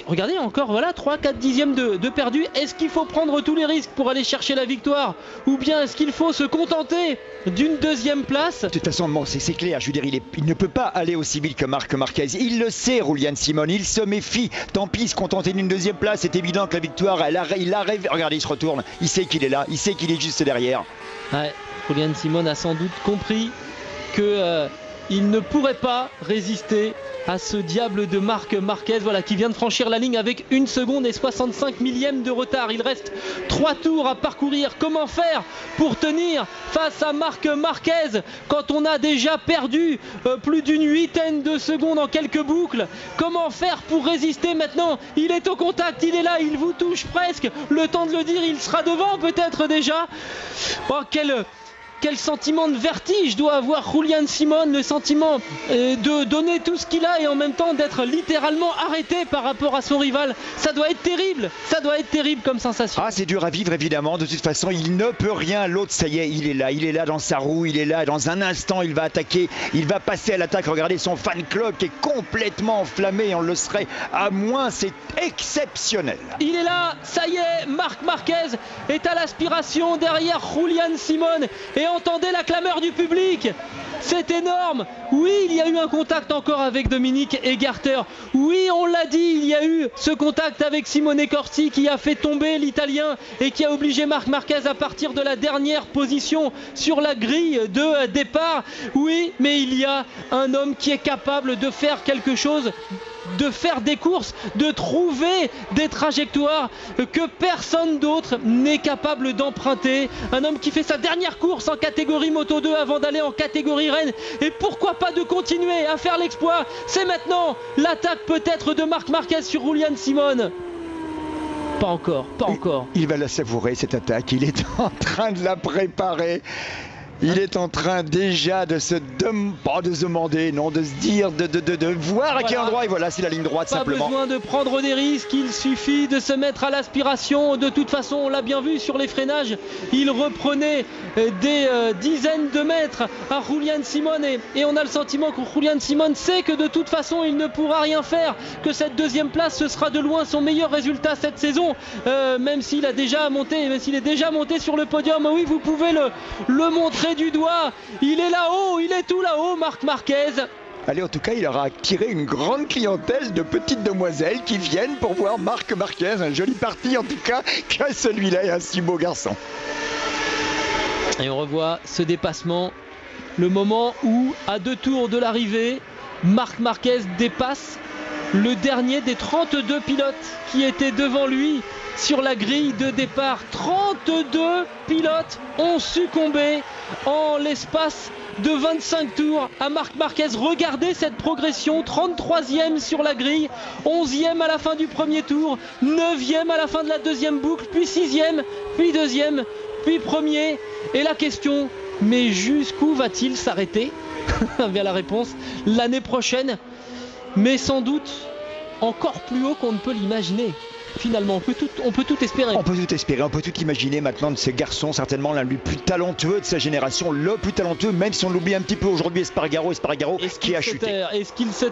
Regardez encore, voilà, 3-4 dixièmes de perdu. Est-ce qu'il faut prendre tous les risques pour aller chercher la victoire? Ou bien est-ce qu'il faut se contenter d'une deuxième place? De toute façon, bon, c'est clair, je veux dire, il ne peut pas aller aussi vite que Marc Marquez. Il le sait, Julian Simon, il se méfie. Tant pis, se contenter d'une deuxième place, c'est évident que la victoire, il arrive. Regardez, il se retourne, il sait qu'il est là, il sait qu'il est juste derrière. Ouais, Julian Simon a sans doute compris que il ne pourrait pas résister à ce diable de Marc Marquez, voilà, qui vient de franchir la ligne avec 1 seconde et 65 millièmes de retard. Il reste 3 tours à parcourir. Comment faire pour tenir face à Marc Marquez quand on a déjà perdu plus d'une huitaine de secondes en quelques boucles? Comment faire pour résister maintenant? Il est au contact, il est là, il vous touche presque. Le temps de le dire, il sera devant peut-être déjà. Oh, quel sentiment de vertige doit avoir Julian Simon, le sentiment de donner tout ce qu'il a et en même temps d'être littéralement arrêté par rapport à son rival. Ça doit être terrible comme sensation. Ah, c'est dur à vivre évidemment, de toute façon il ne peut rien, l'autre ça y est, il est là dans sa roue, il est là, dans un instant il va attaquer, il va passer à l'attaque. Regardez son fan club qui est complètement enflammé, on le serait à moins, c'est exceptionnel. Il est là, ça y est, Marc Marquez est à l'aspiration derrière Julian Simon et entendez la clameur du public. C'est énorme. Oui, il y a eu un contact encore avec Dominique Egarter. Oui, on l'a dit, il y a eu ce contact avec Simone Corsi qui a fait tomber l'Italien et qui a obligé Marc Marquez à partir de la dernière position sur la grille de départ. Oui, mais il y a un homme qui est capable de faire quelque chose, de faire des courses, de trouver des trajectoires que personne d'autre n'est capable d'emprunter. Un homme qui fait sa dernière course en catégorie Moto 2 avant d'aller en catégorie Rennes. Et pourquoi pas de continuer à faire l'exploit? C'est maintenant l'attaque peut-être de Marc Marquez sur Julian Simon. Pas encore. Il va la savourer cette attaque, il est en train de la préparer. Il est en train déjà de se demander, non, de se dire, de voir à quel endroit. Et voilà, c'est la ligne droite simplement. Pas besoin de prendre des risques, il suffit de se mettre à l'aspiration. De toute façon, on l'a bien vu sur les freinages, il reprenait des dizaines de mètres à Julian Simon. Et on a le sentiment que Julian Simon sait que de toute façon, il ne pourra rien faire. Que cette deuxième place, ce sera de loin son meilleur résultat cette saison. Même s'il est déjà monté sur le podium. Oui, vous pouvez le montrer du doigt, il est là-haut, il est tout là-haut, Marc Marquez. Allez, en tout cas, il aura attiré une grande clientèle de petites demoiselles qui viennent pour voir Marc Marquez. Un joli parti en tout cas, que celui-là est un si beau garçon. Et on revoit ce dépassement, le moment où, à 2 tours de l'arrivée, Marc Marquez dépasse le dernier des 32 pilotes qui étaient devant lui sur la grille de départ. 32 pilotes ont succombé en l'espace de 25 tours à Marc Marquez. Regardez cette progression, 33e sur la grille, 11e à la fin du premier tour, 9e à la fin de la deuxième boucle, puis 6e, puis 2e, puis 1er. Et la question, mais jusqu'où va-t-il s'arrêter? Bien la réponse, l'année prochaine, mais sans doute encore plus haut qu'on ne peut l'imaginer. Finalement, on peut tout espérer. On peut tout espérer, on peut tout imaginer maintenant de ce garçon, certainement l'un des plus talentueux de sa génération, le plus talentueux, même si on l'oublie un petit peu aujourd'hui, Espargaro qui a chuté. Est-ce qu'il se